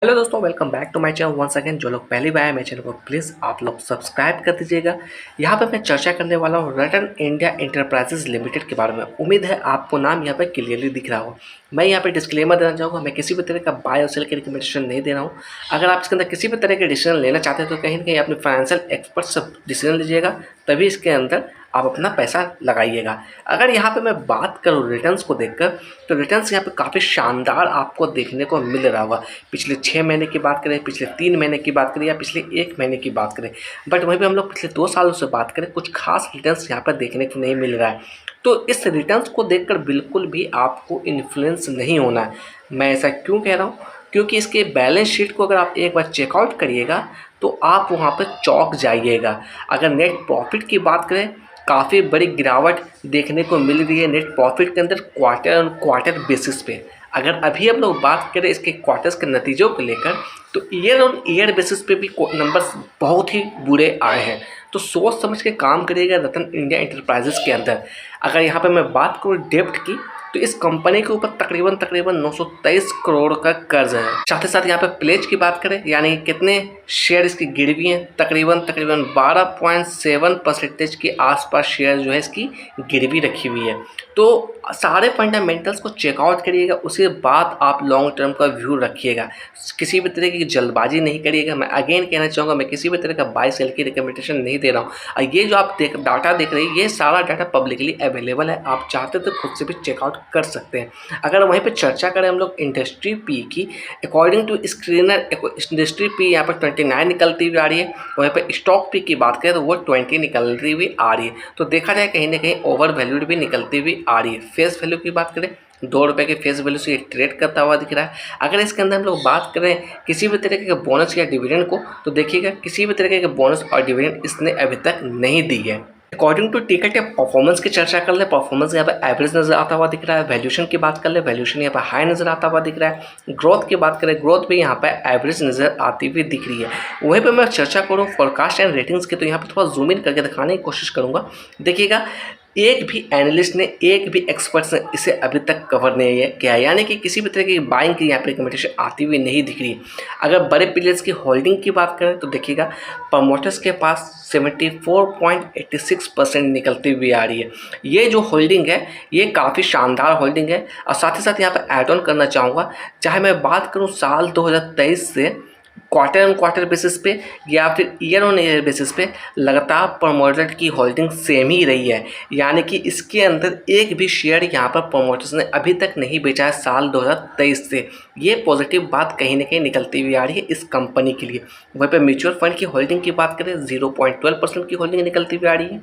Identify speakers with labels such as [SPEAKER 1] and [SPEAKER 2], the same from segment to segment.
[SPEAKER 1] Hello दोस्तों, welcome back to my channel once again. जो लोग पहली बार है मेरे चैनल को प्लीज़ आप लोग सब्सक्राइब कर दीजिएगा। यहाँ पे मैं चर्चा करने वाला हूँ रतन इंडिया एंटरप्राइजेज लिमिटेड के बारे में। उम्मीद है आपको नाम यहाँ पे क्लियरली दिख रहा हो। मैं यहाँ पे डिस्क्लेमर देना चाहूँगा, मैं किसी भी तरह का बाय और सेल की रिकमेंडेशन नहीं दे रहा हूँ। अगर आप इसके अंदर किसी भी तरह के डिसीजन लेना चाहते हैं तो कहीं ना कहीं अपने फाइनेंशियल एक्सपर्ट से डिसीजन लीजिएगा, तभी इसके अंदर आप अपना पैसा लगाइएगा। अगर यहाँ पे मैं बात करूँ रिटर्न्स को देखकर, तो रिटर्न्स यहाँ पे काफ़ी शानदार आपको देखने को मिल रहा होगा। पिछले 6 महीने की बात करें, पिछले 3 महीने की बात करें या पिछले 1 महीने की बात करें, बट वहीं पे हम लोग पिछले 2 सालों से बात करें, कुछ खास रिटर्न्स यहाँ पर देखने को नहीं मिल रहा है। तो इस रिटर्न्स को देखकर बिल्कुल भी आपको इन्फ्लुएंस नहीं होना है। मैं ऐसा क्यों कह रहा हूँ? क्योंकि इसके बैलेंस शीट को अगर आप एक बार चेकआउट करिएगा तो आप वहाँ पर चौंक जाइएगा। अगर नेट प्रॉफिट की बात करें, काफ़ी बड़ी गिरावट देखने को मिल रही है नेट प्रॉफिट के अंदर क्वार्टर ऑन क्वार्टर बेसिस पे। अगर अभी हम लोग बात करें इसके क्वार्टर्स के नतीजों को लेकर, तो ईयर ऑन ईयर बेसिस पे भी नंबर्स बहुत ही बुरे आए हैं। तो सोच समझ के काम करिएगा रतन इंडिया एंटरप्राइजेस के अंदर। अगर यहाँ पे मैं बात करूँ डेब्ट की, तो इस कंपनी के ऊपर तकरीबन 923 करोड़ का कर्ज है। साथ ही साथ यहाँ पे प्लेज की बात करें, यानी कितने शेयर इसकी गिरवी हैं, तकरीबन 12.7% के आसपास शेयर जो है इसकी गिरवी रखी हुई है। तो सारे फंडामेंटल्स को चेकआउट करिएगा, उसके बाद आप लॉन्ग टर्म का व्यू रखिएगा। किसी भी तरह की जल्दबाजी नहीं करिएगा। मैं अगेन कहना चाहूँगा, मैं किसी भी तरह का बाय सेल की रिकमेंडेशन नहीं दे रहा हूँ। और ये जो आप डाटा देख रहे हैं, ये सारा डाटा पब्लिकली अवेलेबल है, आप चाहते तो खुद से भी चेकआउट कर सकते हैं। अगर वहीं पे चर्चा करें हम लोग इंडस्ट्री पी की, according to screener industry P यहाँ पर 29 निकलती हुई आ रही है। वहीं पे स्टॉक पी की बात करें तो वो 20 निकलती हुई आ रही है। तो देखा जाए कहीं ना कहीं ओवर वैल्यूड भी निकलती हुई आ रही है। फेस वैल्यू की बात करें, 2 रुपये के फेस वैल्यू से ये ट्रेड करता हुआ दिख रहा है। अगर इसके अंदर हम लोग बात करें किसी भी तरीके के बोनस या डिविडेंड को, तो देखिएगा किसी भी तरीके के बोनस और डिविडेंड इसने अभी तक नहीं दी है। अकॉर्डिंग टू टिकट या परफॉर्मेंस की चर्चा कर ले, परफॉर्मेंस यहाँ पे एवरेज नजर आता हुआ दिख रहा है। वैल्यूएशन की बात कर ले, वैल्यूएशन यहाँ पे हाई नजर आता हुआ दिख रहा है। ग्रोथ की बात करें, ग्रोथ भी यहाँ पे एवरेज नजर आती हुई दिख रही है। वहीं पे मैं चर्चा करूँ फोरकास्ट एंड रेटिंग्स की, तो यहाँ पे थोड़ा जूम इन करके दिखाने की कोशिश करूँगा। देखिएगा एक भी एनालिस्ट ने, एक भी एक्सपर्ट्स ने इसे अभी तक कवर नहीं किया, यानी कि किसी भी तरह की बाइंग की यहाँ पर रिकमेंडेशन आती हुई नहीं दिख रही। अगर बड़े प्लेयर्स की होल्डिंग की बात करें तो देखिएगा प्रमोटर्स के पास 74.86% निकलती हुई आ रही है। ये जो होल्डिंग है ये काफ़ी शानदार होल्डिंग है। और साथ ही साथ यहाँ पर ऐड ऑन करना चाहूँगा, चाहे मैं बात करूँ साल 2023 से क्वार्टर ऑन क्वार्टर बेसिस पे या फिर ईयर ऑन ईयर बेसिस पे, लगातार प्रमोटर की होल्डिंग सेम ही रही है। यानी कि इसके अंदर एक भी शेयर यहाँ पर प्रमोटर्स ने अभी तक नहीं बेचा है साल 2023 से। ये पॉजिटिव बात कहीं ना कहीं निकलती हुई आ रही है इस कंपनी के लिए। वहीं पर म्यूचुअल फंड की होल्डिंग की बात करें, 0.12% की होल्डिंग निकलती हुई आ रही है।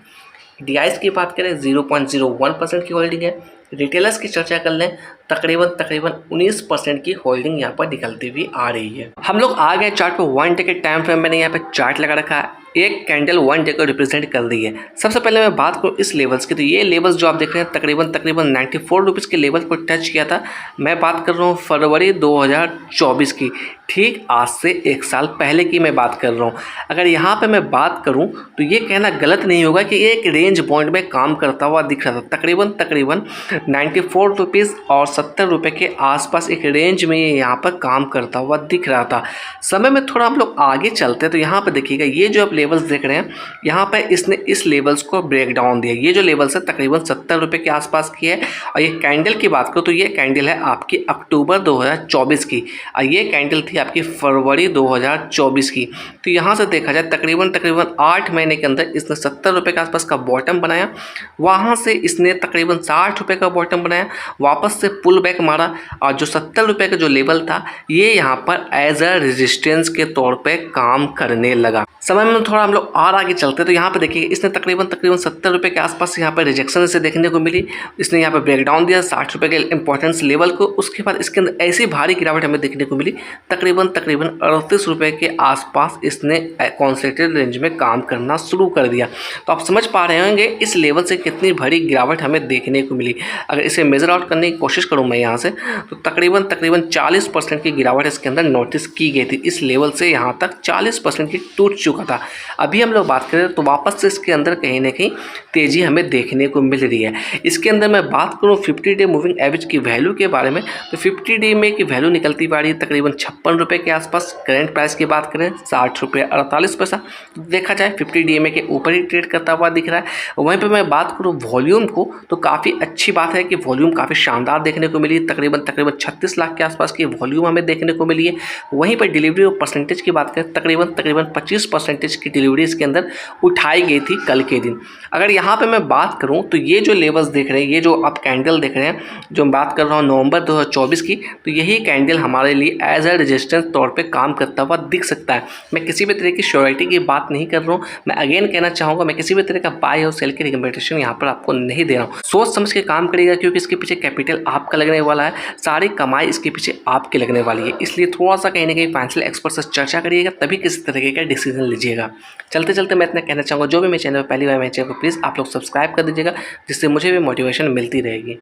[SPEAKER 1] डीआईएस की बात करें, 0.01% की होल्डिंग है। रिटेलर्स की चर्चा कर लें, तकरीबन 19% की होल्डिंग यहाँ पर निकलती हुई आ रही है। हम लोग आ गए चार्ट पे। 1 डे के टाइम फ्रेम मैंने यहाँ पे चार्ट लगा रखा है। एक कैंडल 1 डे को रिप्रेजेंट कर रही है। सबसे पहले मैं बात करूँ इस लेवल्स की, तो ये लेवल्स जो आप देख रहे हैं तकरीबन 94 रुपीज़ के लेवल को टच किया था। मैं बात कर रहा हूँ फरवरी 2024 की, ठीक आज से 1 साल पहले की मैं बात कर रहा हूँ। अगर यहाँ पे मैं बात करूँ तो ये कहना गलत नहीं होगा कि एक रेंज पॉइंट में काम करता हुआ दिख रहा था। तकरीबन 94 रुपीज़ और 70 रुपये के आसपास एक रेंज में ये यहाँ पर काम करता हुआ दिख रहा था। समय में थोड़ा हम लोग आगे चलते हैं तो यहाँ पर देखिएगा ये जो आप लेवल्स देख रहे हैं, यहाँ पर इसने इस लेवल्स को ब्रेक डाउन दिया। ये जो लेवल्स है तकरीबन 70 रुपये के आसपास की है। और ये कैंडल की बात करूँ तो ये कैंडल है आपकी अक्टूबर 2024 की, और ये कैंडल थी आपकी फरवरी 2024 की। तो यहाँ से देखा जाए तकरीबन 8 महीने के अंदर इसने 70 रुपये के आसपास का बॉटम बनाया। वहाँ से इसने तकरीबन 60 रुपये का बॉटम बनाया, वापस से पुल बैक मारा, और जो 70 रुपये का जो लेवल था ये यहाँ पर एज अ रेजिस्टेंस के तौर पे काम करने लगा। समय में थोड़ा हम लोग और आगे चलते तो यहाँ पे देखिए इसने तकरीबन 70 रुपये के आसपास यहाँ पर रिजेक्शन से देखने को मिली। इसने यहाँ पर ब्रेकडाउन दिया 60 रुपये के इंपॉर्टेंस लेवल को। उसके बाद इसके अंदर ऐसी भारी गिरावट हमें देखने को मिली, तकरीबन 38 रुपये के आसपास इसने कॉन्सेंट्रेटेड रेंज में काम करना शुरू कर दिया। तो आप समझ पा रहे होंगे इस लेवल से कितनी बड़ी गिरावट हमें देखने को मिली। अगर इसे मेजर आउट करने की कोशिश करूँ मैं यहाँ से, तो तकरीबन 40% की गिरावट इसके अंदर नोटिस की गई थी। इस लेवल से यहाँ तक 40% की टूट चुका चुका था। अभी हम लोग बात करें तो वापस से इसके अंदर कहीं ना कहीं तेज़ी हमें देखने को मिल रही है। इसके अंदर मैं बात करूँ 50 डे मूविंग एवरेज की वैल्यू के बारे में, तो 50 डे में की वैल्यू निकलती पा रही है तकरीबन 56 रुपये के आसपास। करंट प्राइस की बात करें 60 रुपये 48 पैसा। देखा जाए 50 DMA के ऊपर ही ट्रेड करता हुआ दिख रहा है। वहीं पर मैं बात करूँ वॉल्यूम को, तो काफ़ी अच्छी बात है कि वॉल्यूम काफ़ी शानदार देखने को मिली। तकरीबन 36 लाख के आसपास की वॉल्यूम हमें देखने को मिली है। वहीं पर डिलीवरी और परसेंटेज की बात करें तकरीबन 25% की डिलीवरी इसके अंदर उठाई गई थी कल के दिन। अगर यहाँ पे मैं बात करूँ तो ये जो लेवल्स देख रहे हैं, ये जो आप कैंडल देख रहे हैं, जो मैं बात कर रहा हूँ नवंबर 2024 की, तो यही कैंडल हमारे लिए एज ए रेजिस्टेंस तौर पे काम करता हुआ दिख सकता है। मैं किसी भी तरह की श्योरिटी की बात नहीं कर रहा हूँ। मैं अगेन कहना चाहूँगा, मैं किसी भी तरह का बाय और सेल की रिकमेंडेशन यहाँ पर आपको नहीं दे रहा हूँ। सोच समझ के काम करिएगा, क्योंकि इसके पीछे कैपिटल आपका लगने वाला है, सारी कमाई इसके पीछे आपके लगने वाली है। इसलिए थोड़ा सा कहीं ना कहीं फाइनेंशियल एक्सपर्ट से चर्चा करिएगा, तभी किसी तरीके का डिसीजन लीजिएगा। चलते चलते मैं इतना कहना चाहूँगा, जो भी मेरे चैनल पर पहली बार मेरे चैनल को प्लीज़ आप लोग सब्सक्राइब कर दीजिएगा, जिससे मुझे भी मोटिवेशन मिलती रहेगी।